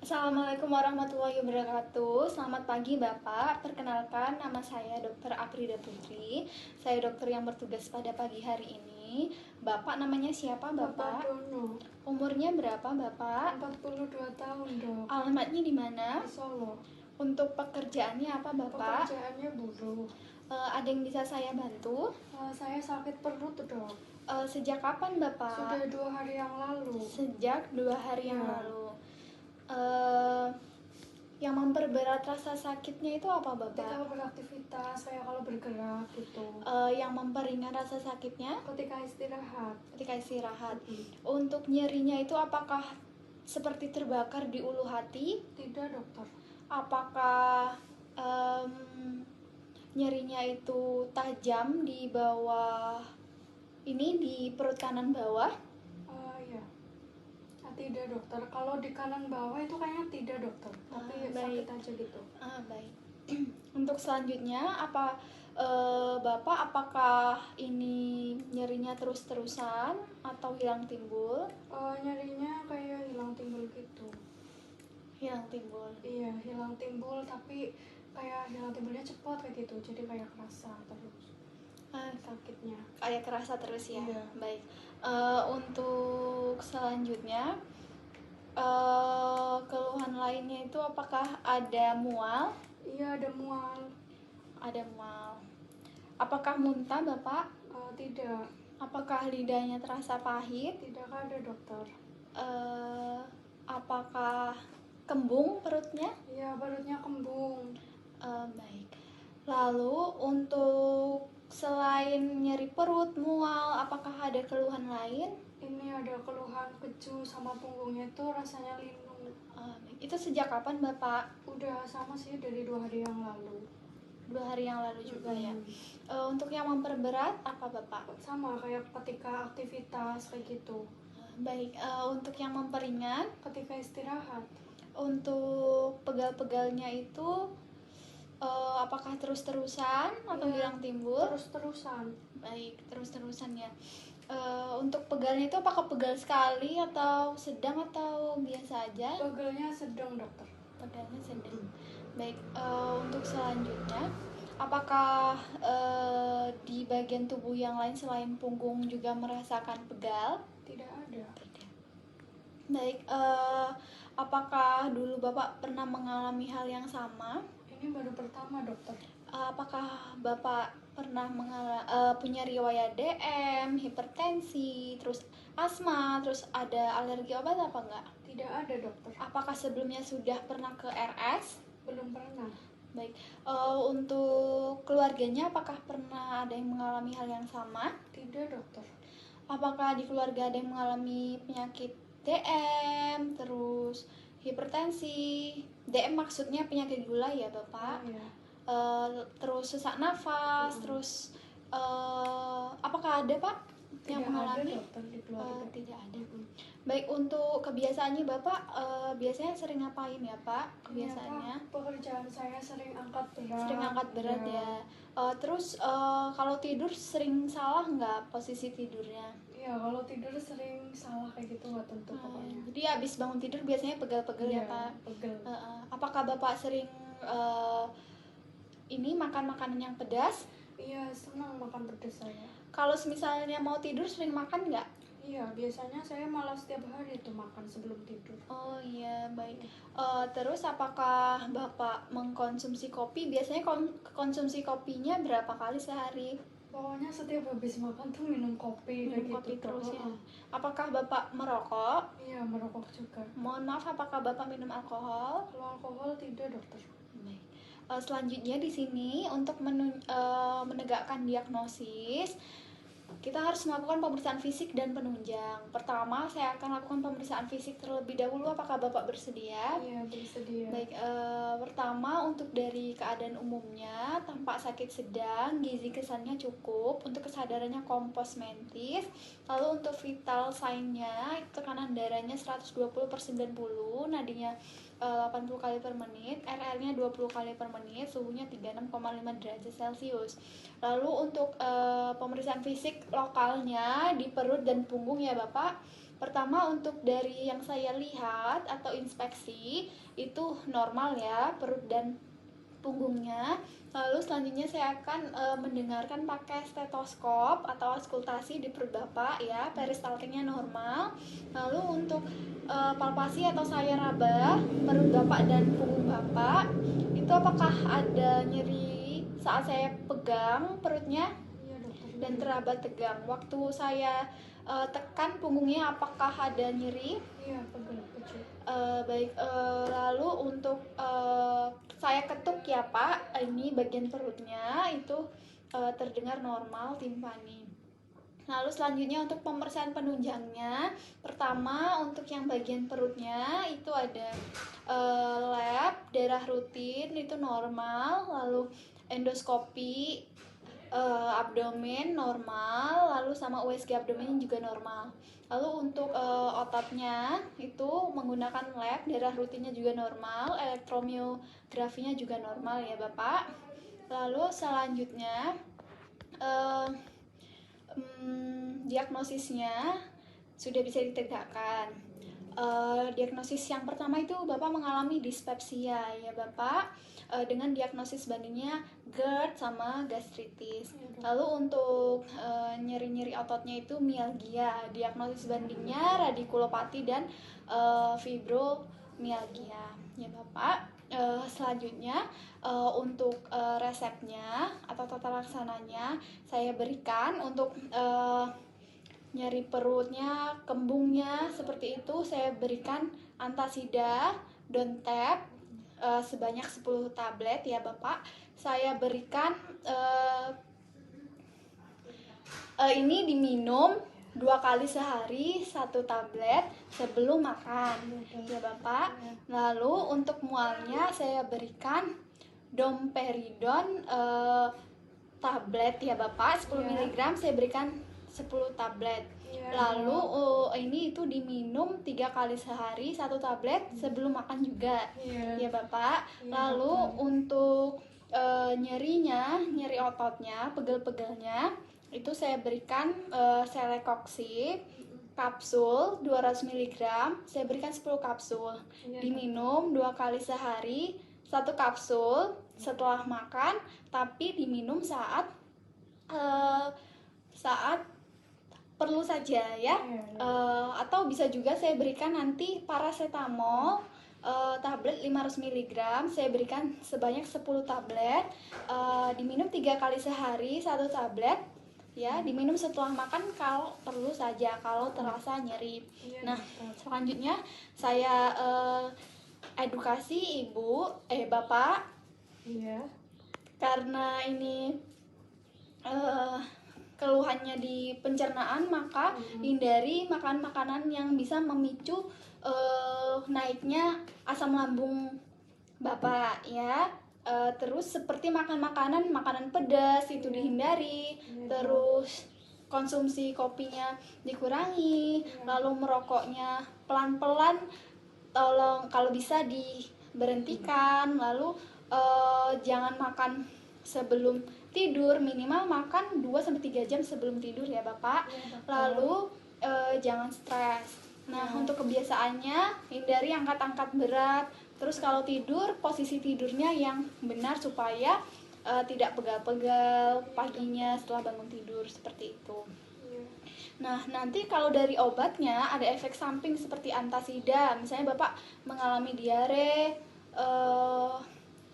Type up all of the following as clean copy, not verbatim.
Assalamualaikum warahmatullahi wabarakatuh. Selamat pagi Bapak. Perkenalkan, nama saya Dr. Aprida Putri. Saya dokter yang bertugas pada pagi hari ini. Bapak namanya siapa Bapak Bapak? Dono, Umurnya berapa Bapak? 42 tahun dok, Alamatnya di mana? di Solo. Untuk pekerjaannya apa Bapak? Pekerjaannya buruh. Ada yang bisa saya bantu? Saya sakit perut dok, Sejak kapan Bapak? sudah 2 hari yang lalu. Sejak 2 hari yang Iya. lalu. Eh, yang memperberat rasa sakitnya itu apa Ketika Bapak? beraktivitas, kayak kalau bergerak gitu. Yang memperingan rasa sakitnya Ketika istirahat. ketika istirahat. Mm-mm. Untuk nyerinya itu apakah seperti terbakar di ulu hati? Tidak dokter. Apakah em, nyerinya itu tajam di bawah ini di perut kanan bawah? Iya. Tidak dokter. Kalau di kanan bawah itu kayaknya tidak dokter, tapi sakit Baik. aja gitu. Baik. Untuk selanjutnya Bapak apakah ini nyerinya terus-terusan atau hilang timbul? Nyerinya kayak hilang timbul gitu. Hilang timbul. Iya, hilang timbul tapi kayak hilang timbulnya cepat kayak gitu. Jadi kayak kerasa terus sakitnya. Kayak kerasa terus ya. Iya. Baik. Untuk selanjutnya keluhan lainnya itu apakah ada mual? Iya, ada mual. Ada mual. Apakah muntah Bapak? Tidak, Apakah lidahnya terasa pahit? tidak ada dokter. Eh, apakah kembung perutnya? Iya, perutnya kembung. Baik. Lalu untuk selain nyeri perut, mual, apakah ada keluhan lain? Ini ada keluhan keju sama punggungnya itu rasanya linu. Baik. Itu sejak kapan Bapak? Udah sama sih dari 2 hari yang lalu. 2 hari yang lalu juga ya. Untuk yang memperberat apa Bapak? Sama kayak ketika aktivitas kayak gitu. Baik. Untuk yang memperingan, Ketika istirahat. untuk pegal-pegalnya itu apakah terus-terusan atau Iya, hilang timbul? terus-terusan. Baik, terus-terusan ya. Untuk pegalnya itu apakah pegal sekali atau sedang atau biasa aja? Pegalnya sedang dokter. Pegalnya sedang. Baik, untuk selanjutnya, apakah di bagian tubuh yang lain selain punggung juga merasakan pegal? Tidak ada. Tidak. Baik, apakah dulu Bapak pernah mengalami hal yang sama? Ini baru pertama dokter. Apakah Bapak pernah punya riwayat DM, hipertensi, terus asma, terus ada alergi obat apa enggak? Tidak ada dokter. Apakah sebelumnya sudah pernah ke RS? Belum pernah. Baik, untuk keluarganya apakah pernah ada yang mengalami hal yang sama? Tidak dokter. Apakah di keluarga ada yang mengalami penyakit DM, terus hipertensi? DM maksudnya penyakit gula ya Bapak? Iya. Terus sesak nafas, terus apakah ada Pak yang Tidak mengalami? ada dokter di keluarga. Tidak ada. Baik, untuk kebiasaannya Bapak biasanya sering ngapain ya Pak? Kebiasaannya? Pekerjaan saya sering angkat berat. Sering angkat berat ya. Terus kalau tidur sering salah nggak posisi tidurnya? Iya, kalau tidur sering salah kayak gitu nggak tentu pokoknya. Jadi habis bangun tidur biasanya pegel-pegel ya Iya, Pak? pegel. Apakah Bapak sering ini makan makanan yang pedas? Iya, senang makan pedas saya. Kalau misalnya mau tidur sering makan nggak? Iya, biasanya saya malah setiap hari itu makan sebelum tidur. Oh iya, baik. Terus apakah Bapak mengkonsumsi kopi? Biasanya konsumsi kopinya berapa kali sehari? Pokoknya setiap habis makan tuh minum kopi kayak Minum kopi gitu. terus ya. Apakah Bapak merokok? Iya, merokok juga. Mohon maaf, apakah Bapak minum alkohol? Kalau alkohol tidak dokter. Baik. Selanjutnya di sini untuk menegakkan diagnosis, kita harus melakukan pemeriksaan fisik dan penunjang. Pertama, saya akan lakukan pemeriksaan fisik terlebih dahulu. Apakah Bapak bersedia? Iya, bersedia. Baik, pertama untuk dari keadaan umumnya, tampak sakit sedang, gizi kesannya cukup, untuk kesadarannya kompos mentis, lalu untuk vital sign-nya, tekanan darahnya 120/90, nadinya 80 kali per menit, RR-nya 20 kali per menit, suhunya 36,5 derajat Celcius. Lalu untuk pemeriksaan fisik lokalnya di perut dan punggung ya Bapak, Pertama, untuk dari yang saya lihat atau inspeksi itu normal ya, perut dan punggungnya. Lalu selanjutnya saya akan mendengarkan pakai stetoskop atau auskultasi di perut Bapak ya, peristaltiknya normal. Lalu untuk palpasi atau saya raba perut Bapak dan punggung Bapak, itu apakah ada nyeri saat saya pegang perutnya Iya dokter. dan teraba tegang? Waktu saya tekan punggungnya, apakah ada nyeri? Iya, pegel kecil. Baik, lalu untuk saya ketuk ya Pak, ini bagian perutnya itu terdengar normal timpani. Lalu selanjutnya untuk pemeriksaan penunjangnya, pertama untuk yang bagian perutnya itu ada lab, darah rutin itu normal, lalu endoskopi abdomen normal, lalu sama USG abdomen juga normal. Lalu untuk ototnya itu menggunakan lab, darah rutinnya juga normal, elektromiografinya juga normal ya Bapak. Lalu selanjutnya diagnosisnya sudah bisa ditegakkan. Diagnosis yang pertama itu Bapak mengalami dispepsia ya Bapak, dengan diagnosis bandingnya GERD sama gastritis. Lalu untuk nyeri-nyeri ototnya itu mialgia, diagnosis bandingnya radikulopati dan fibromialgia ya Bapak. Selanjutnya untuk resepnya atau tata laksananya saya berikan untuk nyeri perutnya, kembungnya seperti itu, saya berikan antasida, Dontep sebanyak 10 tablet ya Bapak. Saya berikan ini diminum 2 kali sehari 1 tablet sebelum makan ya Bapak. Lalu untuk mualnya saya berikan domperidon tablet ya Bapak, 10 mg saya berikan 10 tablet. Lalu ini itu diminum 3 kali sehari 1 tablet sebelum makan juga ya Bapak. Lalu untuk nyerinya, nyeri ototnya, pegel-pegelnya itu saya berikan Celecoxib kapsul 200 mg, saya berikan 10 kapsul. Diminum 2 kali sehari 1 kapsul setelah makan, tapi diminum saat perlu saja ya. Atau bisa juga saya berikan nanti paracetamol tablet 500 mg, saya berikan sebanyak 10 tablet, diminum 3 kali sehari 1 tablet ya, diminum setelah makan kalau perlu saja, kalau terasa nyeri. Nah, selanjutnya saya edukasi Bapak. Iya. Karena ini keluhannya di pencernaan, maka hindari makan makanan yang bisa memicu naiknya asam lambung Bapak ya. Terus seperti makan makanan pedas itu dihindari, terus konsumsi kopinya dikurangi, lalu merokoknya pelan-pelan tolong kalau bisa diberhentikan, lalu jangan makan sebelum tidur, minimal makan 2-3 jam sebelum tidur ya Bapak. Lalu jangan stres. Nah, untuk kebiasaannya hindari angkat-angkat berat. Terus kalau tidur, posisi tidurnya yang benar supaya tidak pegal-pegal paginya setelah bangun tidur, seperti itu. Nah, nanti kalau dari obatnya ada efek samping seperti antasida. Misalnya Bapak mengalami diare,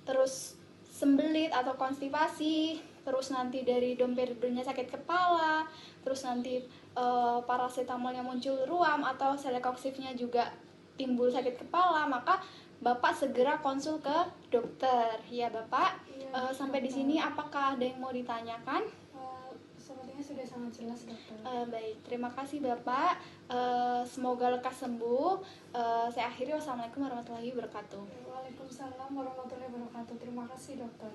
terus sembelit atau konstipasi, terus nanti dari domperidonnya sakit kepala, terus nanti paracetamolnya muncul ruam atau Celecoxibnya juga timbul sakit kepala, maka Bapak segera konsul ke dokter ya Bapak. Sampai di sini apakah ada yang mau ditanyakan? Sepertinya sudah sangat jelas dokter. Baik, terima kasih Bapak. Semoga lekas sembuh. Saya akhiri, wassalamualaikum warahmatullahi wabarakatuh. Waalaikumsalam warahmatullahi wabarakatuh. Terima kasih dokter.